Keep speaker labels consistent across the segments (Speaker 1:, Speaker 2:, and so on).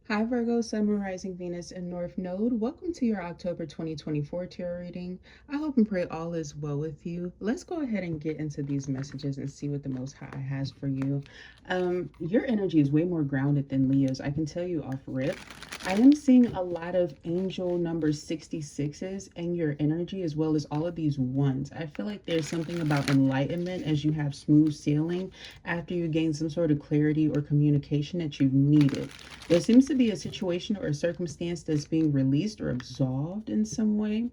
Speaker 1: Hi Virgo, Sun, Moon, Rising, Venus, and North Node. Welcome to your October 2024 tarot reading. I hope and pray all is well with you. Let's go ahead and get into these messages and see what the Most High has for you. Your energy is way more grounded than Leo's. I can tell you off rip. I am seeing a lot of angel number 66s in your energy, as well as all of these ones. I feel like there's something about enlightenment as you have smooth sailing after you gain some sort of clarity or communication that you've needed. There seems to be a situation or a circumstance that's being released or absolved in some way.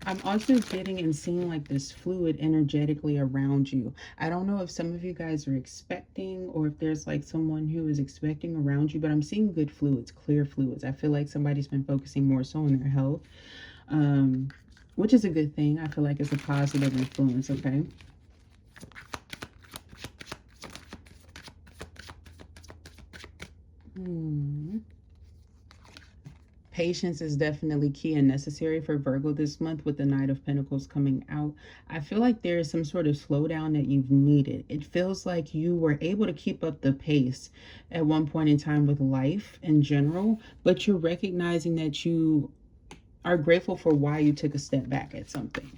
Speaker 1: I'm also getting and seeing like this fluid energetically around you. I don't know if some of you guys are expecting or if there's like someone who is expecting around you, but I'm seeing good fluids, clear fluids. I feel like somebody's been focusing more so on their health, which is a good thing. I feel like it's a positive influence, okay? Patience is definitely key and necessary for Virgo this month with the Knight of Pentacles coming out. I feel like there is some sort of slowdown that you've needed. It feels like you were able to keep up the pace at one point in time with life in general, but you're recognizing that you are grateful for why you took a step back at something.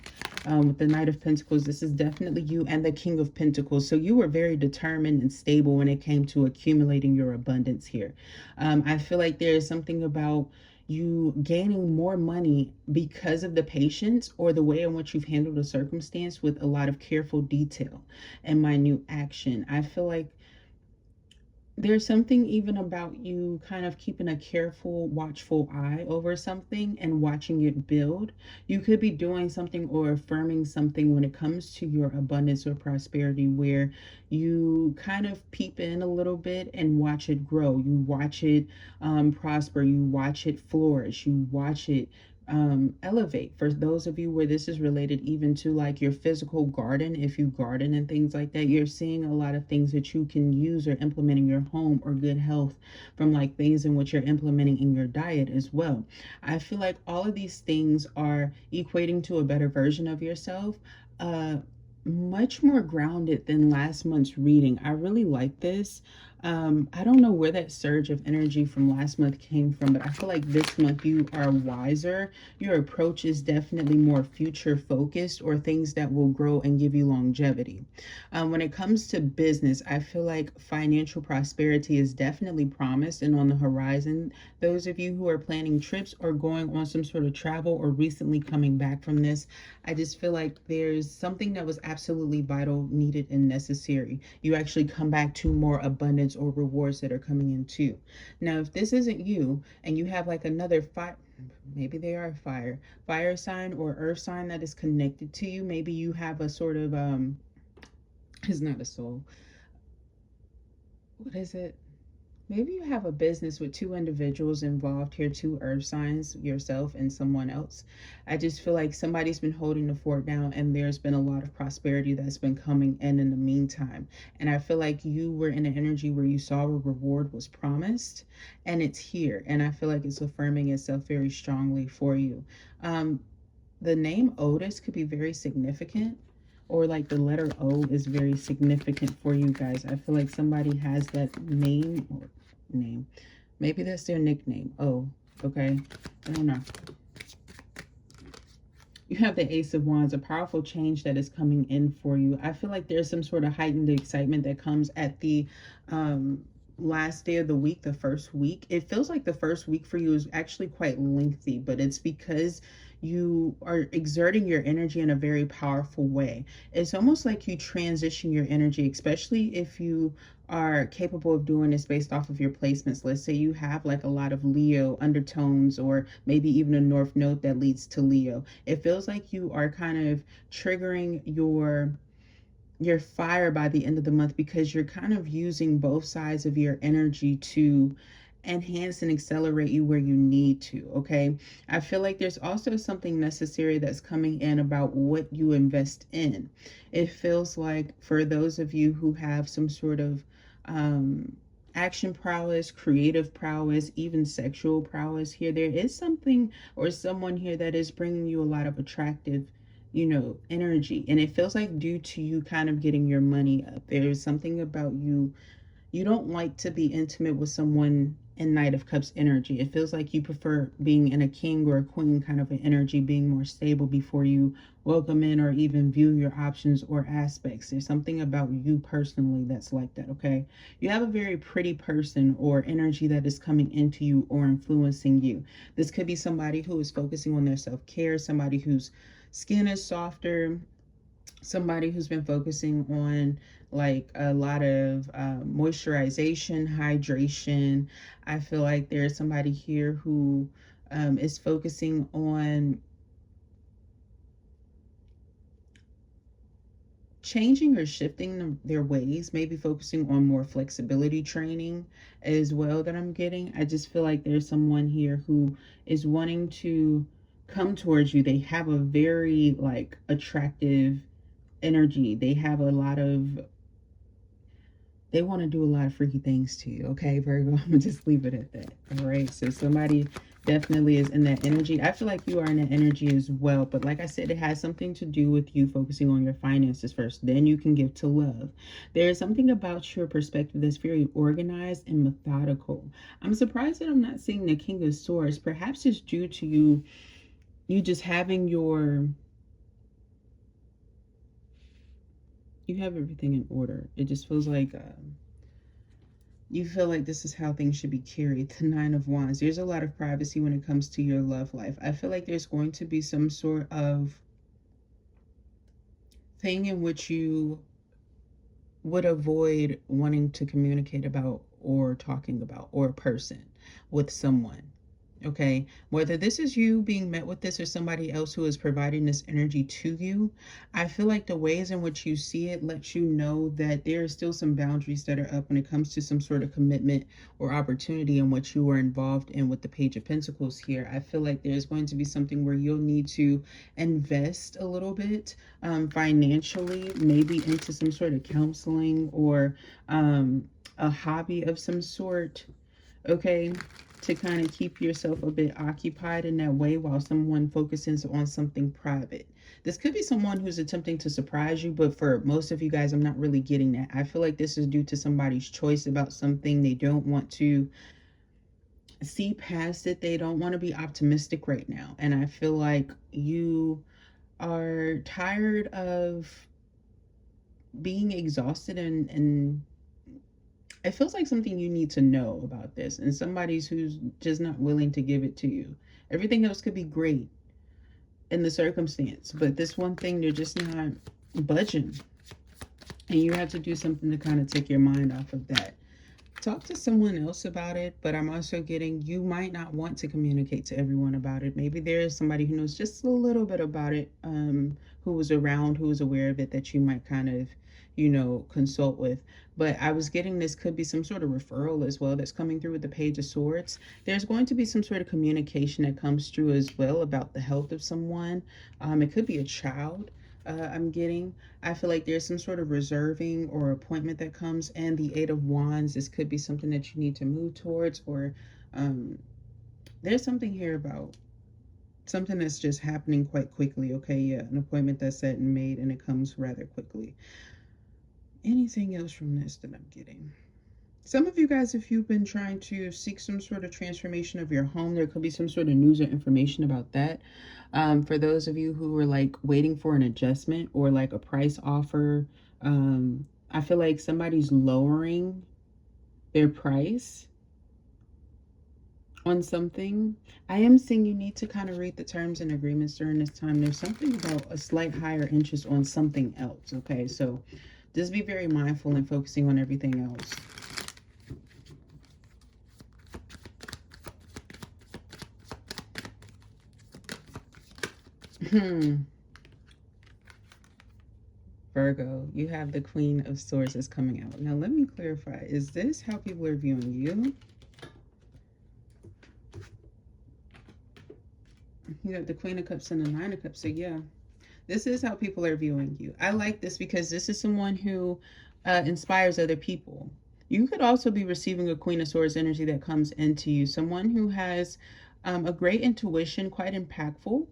Speaker 1: With the Knight of Pentacles, this is definitely you and the King of Pentacles. So you were very determined and stable when it came to accumulating your abundance here. I feel like there is something about you gaining more money because of the patience or the way in which you've handled a circumstance with a lot of careful detail and minute action. I feel like there's something even about you kind of keeping a careful, watchful eye over something and watching it build. You could be doing something or affirming something when it comes to your abundance or prosperity where you kind of peep in a little bit and watch it grow. You watch it prosper. You watch it flourish. You watch it elevate. For those of you where this is related even to like your physical garden, if you garden and things like that, you're seeing a lot of things that you can use or implement in your home, or good health from like things in which you're implementing in your diet as well. I feel like all of these things are equating to a better version of yourself, much more grounded than last month's reading. I really like this. I don't know where that surge of energy from last month came from, but I feel like this month you are wiser. Your approach is definitely more future focused, or things that will grow and give you longevity. When it comes to business, I feel like financial prosperity is definitely promised and on the horizon. Those of you who are planning trips or going on some sort of travel or recently coming back from this, I just feel like there's something that was absolutely vital, needed, and necessary. You actually come back to more abundance or rewards that are coming in too. Now, if this isn't you and you have like another fire, maybe they are fire sign or earth sign that is connected to you. Maybe you have a sort of it's not a soul. What is it? Maybe you have a business with two individuals involved here, two earth signs, yourself and someone else. I just feel like somebody's been holding the fort down and there's been a lot of prosperity that's been coming in the meantime. And I feel like you were in an energy where you saw a reward was promised and it's here. And I feel like it's affirming itself very strongly for you. The name Otis could be very significant, or like the letter O is very significant for you guys. I feel like somebody has that name or name. Maybe that's their nickname. Oh, okay. I don't know. You have the Ace of Wands, a powerful change that is coming in for you. I feel like there's some sort of heightened excitement that comes at the last day of the week, the first week. It feels like the first week for you is actually quite lengthy, but it's because you are exerting your energy in a very powerful way. It's almost like you transition your energy, especially if you are capable of doing this based off of your placements. Let's say you have like a lot of Leo undertones, or maybe even a North Node that leads to Leo. It feels like you are kind of triggering your fire by the end of the month, because you're kind of using both sides of your energy to enhance and accelerate you where you need to. Okay, I feel like there's also something necessary that's coming in about what you invest in. It feels like for those of you who have some sort of action prowess, creative prowess, even sexual prowess here, there is something or someone here that is bringing you a lot of attractive, energy. And it feels like due to you kind of getting your money up, there's something about you. You don't like to be intimate with someone and Knight of Cups energy. It feels like you prefer being in a king or a queen kind of an energy, being more stable before you welcome in or even view your options or aspects. There's something about you personally that's like that, okay? You have a very pretty person or energy that is coming into you or influencing you. This could be somebody who is focusing on their self-care, somebody whose skin is softer, somebody who's been focusing on like a lot of moisturization, hydration. I feel like there's somebody here who is focusing on changing or shifting their ways, maybe focusing on more flexibility training as well that I'm getting. I just feel like there's someone here who is wanting to come towards you. They have a very like attractive energy. They have a lot of, they want to do a lot of freaky things to you, okay, Virgo? I'm gonna just leave it at that. All right, so somebody definitely is in that energy. I feel like you are in that energy as well, but like I said, it has something to do with you focusing on your finances first, then you can give to love. There is something about your perspective that's very organized and methodical. I'm surprised that I'm not seeing the King of Swords. Perhaps it's due to you just having your, you have everything in order. It just feels like you feel like this is how things should be carried. The Nine of Wands. There's a lot of privacy when it comes to your love life. I feel like there's going to be some sort of thing in which you would avoid wanting to communicate about or talking about, or a person with someone. Okay, whether this is you being met with this or somebody else who is providing this energy to you, I feel like the ways in which you see it lets you know that there are still some boundaries that are up when it comes to some sort of commitment or opportunity in which you are involved in with the Page of Pentacles here. I feel like there's going to be something where you'll need to invest a little bit financially, maybe into some sort of counseling or a hobby of some sort, okay, to kind of keep yourself a bit occupied in that way while someone focuses on something private. This could be someone who's attempting to surprise you, but for most of you guys, I'm not really getting that. I feel like this is due to somebody's choice about something. They don't want to see past it. They don't want to be optimistic right now. And I feel like you are tired of being exhausted and it feels like something you need to know about this, and somebody's who's just not willing to give it to you. Everything else could be great in the circumstance, but this one thing, they're just not budging. And you have to do something to kind of take your mind off of that. Talk to someone else about it, but I'm also getting you might not want to communicate to everyone about it. Maybe there is somebody who knows just a little bit about it, who was around, who was aware of it, that you might kind of, you know, consult with. But I was getting this could be some sort of referral as well that's coming through with the Page of Swords. There's going to be some sort of communication that comes through as well about the health of someone. It could be a child. I'm getting. I feel like there's some sort of reserving or appointment that comes, and the Eight of Wands. This could be something that you need to move towards, or there's something here about something that's just happening quite quickly. Okay, yeah, an appointment that's set and made, and it comes rather quickly. Anything else from this that I'm getting? Some of you guys, if you've been trying to seek some sort of transformation of your home, there could be some sort of news or information about that. For those of you who are like waiting for an adjustment or like a price offer, I feel like somebody's lowering their price on something. I am seeing you need to kind of read the terms and agreements during this time. There's something about a slight higher interest on something else. Okay, so just be very mindful and focusing on everything else. Virgo, you have the Queen of Swords that's coming out. Now, let me clarify. Is this how people are viewing you? You got the Queen of Cups and the Nine of Cups. So, yeah, this is how people are viewing you. I like this because this is someone who inspires other people. You could also be receiving a Queen of Swords energy that comes into you. Someone who has A great intuition, quite impactful.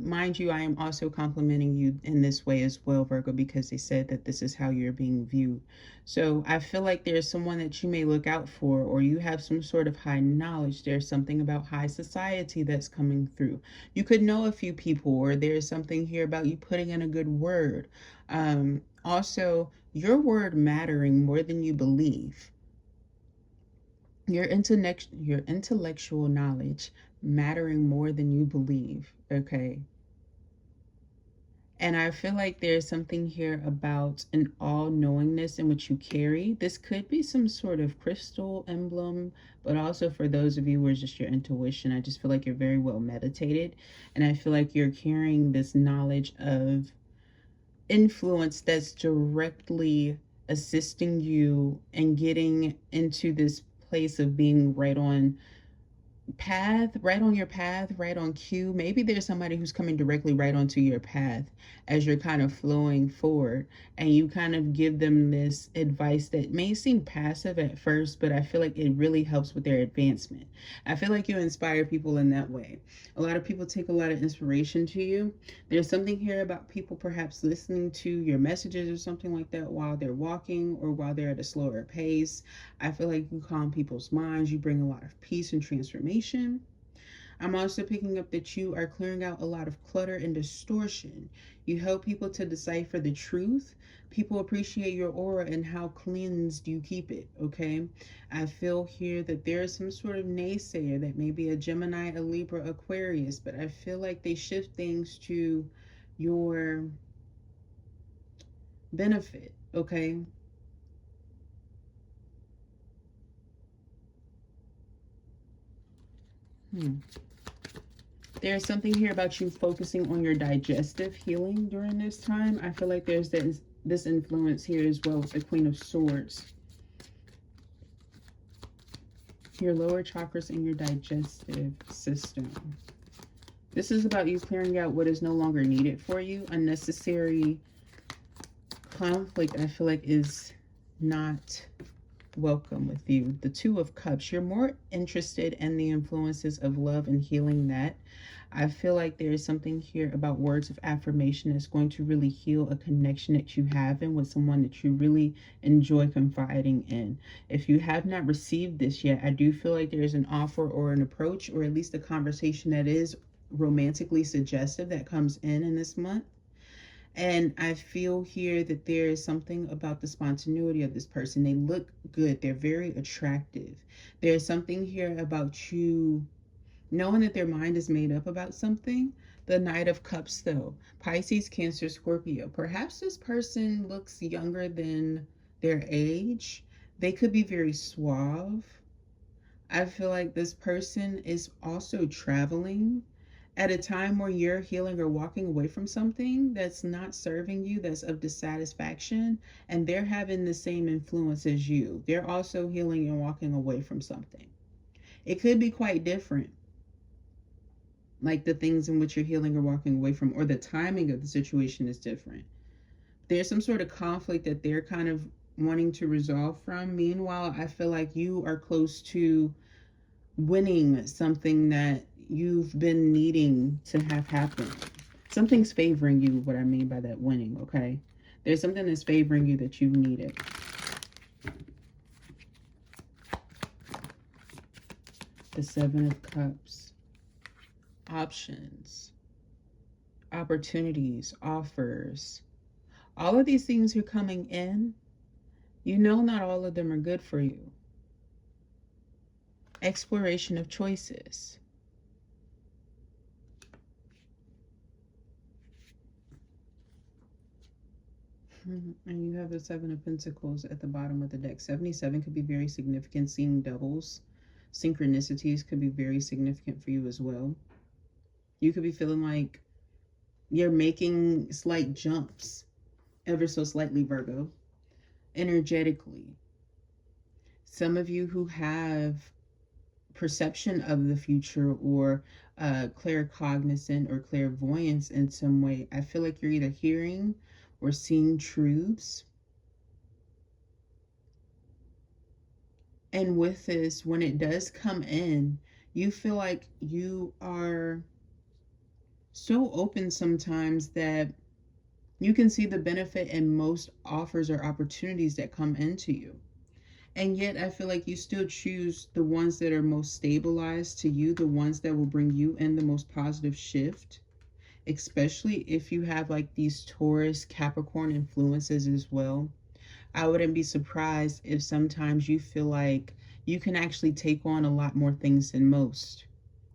Speaker 1: Mind you, I am also complimenting you in this way as well, Virgo, because they said that this is how you're being viewed. So I feel like there's someone that you may look out for, or you have some sort of high knowledge. There's something about high society that's coming through. You could know a few people, or there's something here about you putting in a good word. Also, your word mattering more than you believe. Your intellectual knowledge mattering more than you believe. Okay. And I feel like there's something here about an all knowingness in which you carry. This could be some sort of crystal emblem, but also for those of you who are just your intuition, I just feel like you're very well meditated. And I feel like you're carrying this knowledge of influence that's directly assisting you and getting into this place of being right on your path, right on cue. Maybe there's somebody who's coming directly right onto your path as you're kind of flowing forward, and you kind of give them this advice that may seem passive at first, but I feel like it really helps with their advancement. I feel like you inspire people in that way. A lot of people take a lot of inspiration to you. There's something here about people perhaps listening to your messages or something like that while they're walking or while they're at a slower pace. I feel like you calm people's minds. You bring a lot of peace and transformation. I'm also picking up that you are clearing out a lot of clutter and distortion. You help people to decipher the truth. People appreciate your aura and how cleansed you keep it, okay? I feel here that there is some sort of naysayer that may be a Gemini, a Libra, Aquarius, but I feel like they shift things to your benefit, okay? Hmm. There's something here about you focusing on your digestive healing during this time. I feel like there's this influence here as well with the Queen of Swords. Your lower chakras and your digestive system. This is about you clearing out what is no longer needed for you. Unnecessary conflict, I feel like, is not welcome with you. The Two of Cups. You're more interested in the influences of love and healing that. I feel like there is something here about words of affirmation that's going to really heal a connection that you have in with someone that you really enjoy confiding in. If you have not received this yet, I do feel like there's an offer or an approach, or at least a conversation that is romantically suggestive that comes in this month. And I feel here that there is something about the spontaneity of this person. They look good. They're very attractive. There's something here about you knowing that their mind is made up about something. The Knight of Cups, though. Pisces, Cancer, Scorpio. Perhaps this person looks younger than their age. They could be very suave. I feel like this person is also traveling at a time where you're healing or walking away from something that's not serving you, that's of dissatisfaction, and they're having the same influence as you. They're also healing and walking away from something. It could be quite different, like the things in which you're healing or walking away from, or the timing of the situation is different. There's some sort of conflict that they're kind of wanting to resolve from. Meanwhile, I feel like you are close to winning something that you've been needing to have happen. Something's favoring you, what I mean by that winning, okay? There's something that's favoring you that you've needed. The Seven of Cups. Options. Opportunities. Offers. All of these things are coming in. You know not all of them are good for you. Exploration of choices. And you have the Seven of Pentacles at the bottom of the deck. 77 could be very significant. Seeing doubles. Synchronicities could be very significant for you as well. You could be feeling like you're making slight jumps, ever so slightly, Virgo, energetically. Some of you who have perception of the future, or claircognizant or clairvoyance in some way, I feel like you're either hearing or seeing truths. And with this, when it does come in, You feel like you are so open sometimes that you can see the benefit in most offers or opportunities that come into you. And yet, I feel like you still choose the ones that are most stabilized to you, the ones that will bring you in the most positive shift, especially if you have like these Taurus, Capricorn influences as well. I wouldn't be surprised if sometimes you feel like you can actually take on a lot more things than most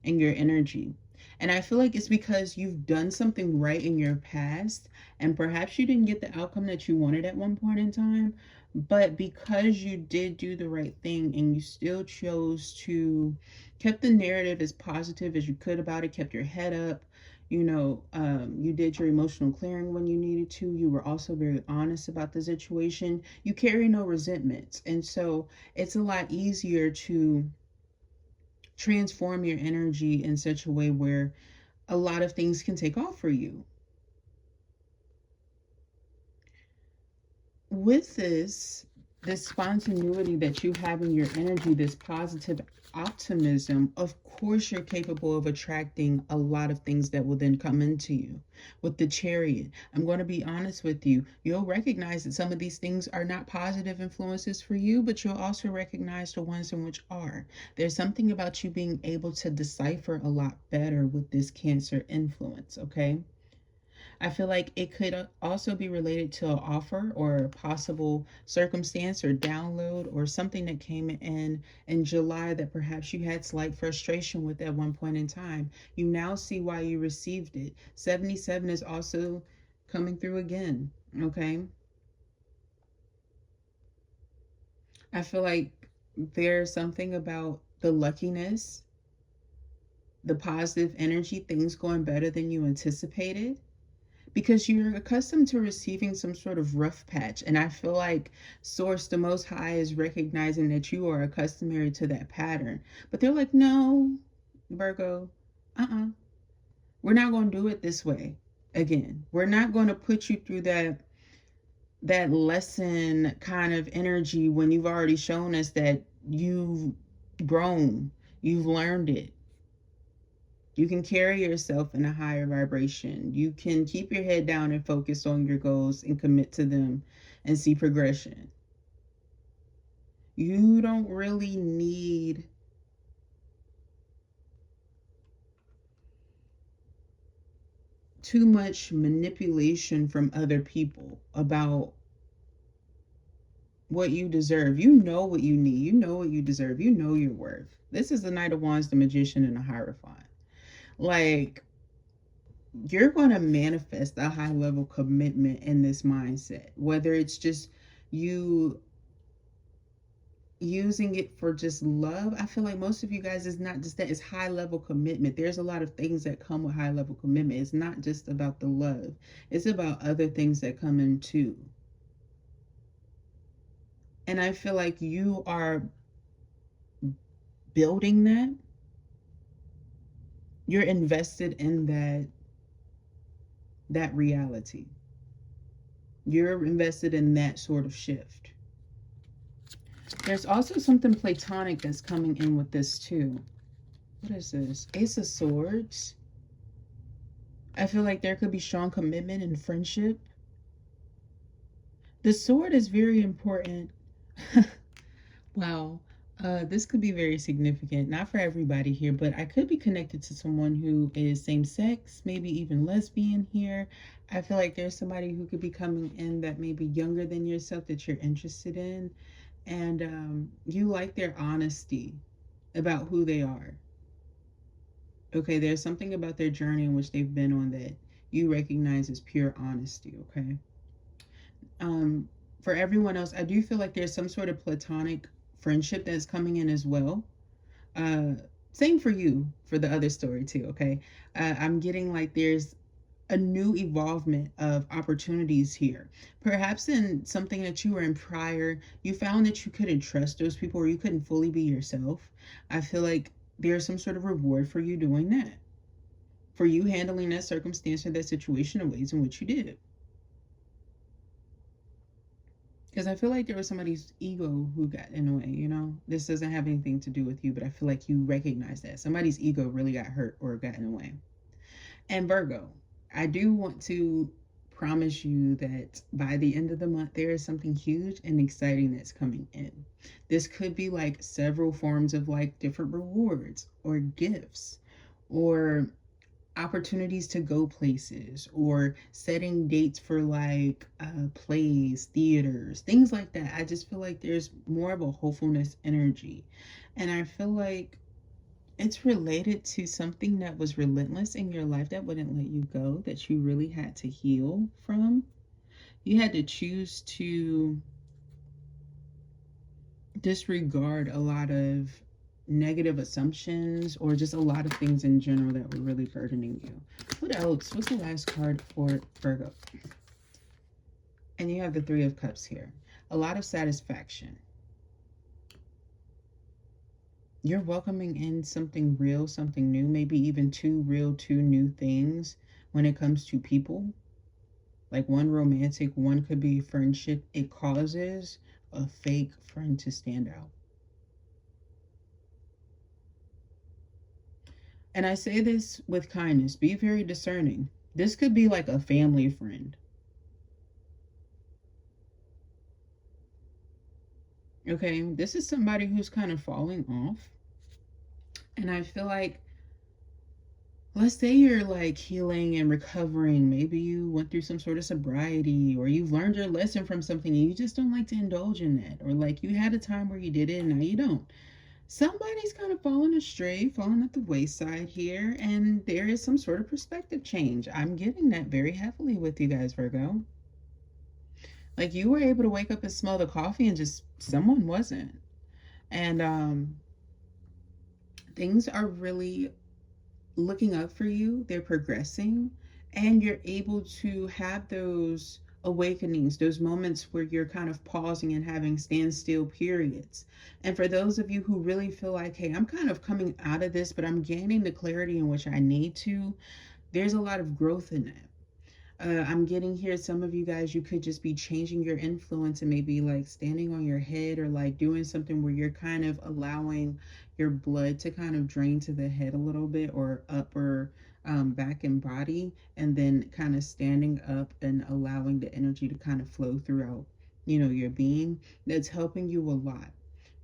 Speaker 1: in your energy. And I feel like it's because you've done something right in your past, and perhaps you didn't get the outcome that you wanted at one point in time, but because you did do the right thing and you still chose to kept the narrative as positive as you could about it, kept your head up, you did your emotional clearing when you needed to. You were also very honest about the situation. You carry no resentments. And so it's a lot easier to transform your energy in such a way where a lot of things can take off for you. With this spontaneity that you have in your energy, this positive optimism, of course you're capable of attracting a lot of things that will then come into you. With the Chariot, I'm going to be honest with you, you'll recognize that some of these things are not positive influences for you, but you'll also recognize the ones in which are. There's something about you being able to decipher a lot better with this Cancer influence, okay? I feel like it could also be related to an offer or a possible circumstance or download or something that came in July that perhaps you had slight frustration with at one point in time. You now see why you received it. 77 is also coming through again, okay? I feel like there's something about the luckiness, the positive energy, things going better than you anticipated, because you're accustomed to receiving some sort of rough patch. And I feel like Source, the Most High, is recognizing that you are accustomed to that pattern. But they're like, no, Virgo, we're not going to do it this way again. We're not going to put you through that lesson kind of energy when you've already shown us that you've grown, you've learned it. You can carry yourself in a higher vibration. You can keep your head down and focus on your goals and commit to them and see progression. You don't really need too much manipulation from other people about what you deserve. You know what you need. You know what you deserve. You know your worth. This is the Knight of Wands, the Magician, and the Hierophant. Like, you're going to manifest a high level commitment in this mindset, whether it's just you using it for just love. I feel like most of you guys, is not just that, it's high level commitment. There's a lot of things that come with high level commitment. It's not just about the love, it's about other things that come in too. And I feel like you are building that. You're invested in that reality. You're invested in that sort of shift. There's also something platonic that's coming in with this too. What is this? Ace of Swords. I feel like there could be strong commitment and friendship. The sword is very important. Wow. This could be very significant. Not for everybody here, but I could be connected to someone who is same sex, maybe even lesbian here. I feel like there's somebody who could be coming in that may be younger than yourself that you're interested in. And you like their honesty about who they are. Okay, there's something about their journey in which they've been on that you recognize as pure honesty, okay? For everyone else, I do feel like there's some sort of platonic friendship that's coming in as well. Uh, Same for you for the other story too, okay? I'm getting like there's a new evolvement of opportunities here. Perhaps in something that you were in prior, you found that you couldn't trust those people or you couldn't fully be yourself. I feel like there's some sort of reward for you doing that, for you handling that circumstance or that situation in ways in which you did. Because I feel like there was somebody's ego who got in the way, you know? This doesn't have anything to do with you, but I feel like you recognize that. Somebody's ego really got hurt or got in the way. And Virgo, I do want to promise you that by the end of the month, there is something huge and exciting that's coming in. This could be like several forms of like different rewards or gifts or opportunities to go places or setting dates for like plays, theaters, things like that. I just feel like there's more of a hopefulness energy. And I feel like it's related to something that was relentless in your life that wouldn't let you go, that you really had to heal from. You had to choose to disregard a lot of negative assumptions or just a lot of things in general that were really burdening you. What else? What's the last card for Virgo? And you have the Three of Cups here. A lot of satisfaction. You're welcoming in something real, something new, maybe even two real, two new things when it comes to people. Like one romantic, one could be friendship. It causes a fake friend to stand out. And I say this with kindness. Be very discerning. This could be like a family friend. Okay, this is somebody who's kind of falling off. And I feel like, let's say you're like healing and recovering. Maybe you went through some sort of sobriety or you've learned your lesson from something and you just don't like to indulge in that. Or like you had a time where you did it and now you don't. Somebody's kind of falling astray, falling at the wayside here, and there is some sort of perspective change. I'm getting that very heavily with you guys, Virgo. Like you were able to wake up and smell the coffee and just someone wasn't. And things are really looking up for you, they're progressing, and you're able to have those awakenings, those moments where you're kind of pausing and having standstill periods. And for those of you who really feel like, hey, I'm kind of coming out of this, but I'm gaining the clarity in which I need to, there's a lot of growth in that. I'm getting here, some of you guys, you could just be changing your influence and maybe like standing on your head or like doing something where you're kind of allowing your blood to kind of drain to the head a little bit or upper back and body, and then kind of standing up and allowing the energy to kind of flow throughout, you know, your being. That's helping you a lot.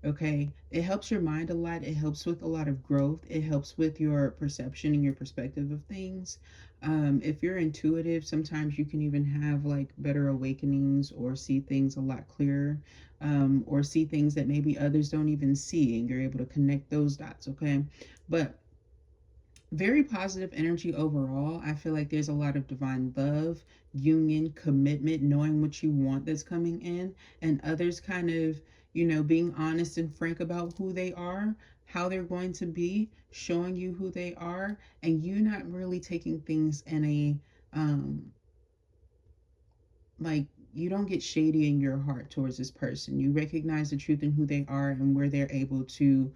Speaker 1: Okay, it helps your mind a lot. It helps with a lot of growth. It helps with your perception and your perspective of things. If you're intuitive, sometimes you can even have like better awakenings or see things a lot clearer, or see things that maybe others don't even see, and you're able to connect those dots. Okay, but very positive energy overall. I feel like there's a lot of divine love, union, commitment, knowing what you want that's coming in, and others kind of, you know, being honest and frank about who they are, how they're going to be, showing you who they are, and you not really taking things in a like, you don't get shady in your heart towards this person. You recognize the truth in who they are and where they're able to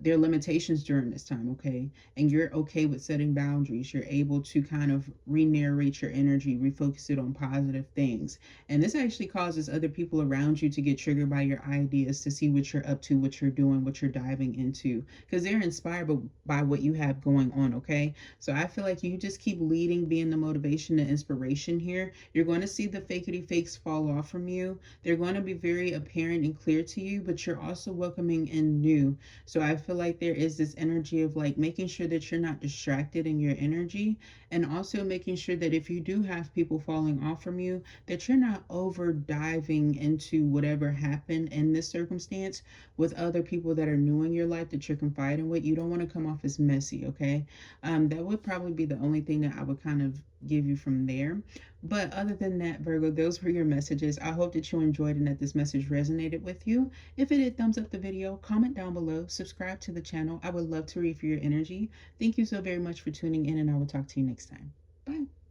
Speaker 1: their limitations during this time. Okay, and you're okay with setting boundaries. You're able to kind of re-narrate your energy, refocus it on positive things, and this actually causes other people around you to get triggered by your ideas, to see what you're up to, what you're doing, what you're diving into, because they're inspired by what you have going on. Okay, so I feel like you just keep leading, being the motivation and inspiration here. You're going to see the fakety fakes fall off from you. They're going to be very apparent and clear to you, but you're also welcoming in new. So I feel like there is this energy of like making sure that you're not distracted in your energy, and also making sure that if you do have people falling off from you, that you're not over diving into whatever happened in this circumstance with other people that are new in your life that you're confiding with. You don't want to come off as messy, okay? That would probably be the only thing that I would kind of give you from there. But other than that, Virgo, those were your messages. I hope that you enjoyed and that this message resonated with you. If it did, thumbs up the video, comment down below, subscribe to the channel. I would love to read for your energy. Thank you so very much for tuning in, and I will talk to you next time. Bye.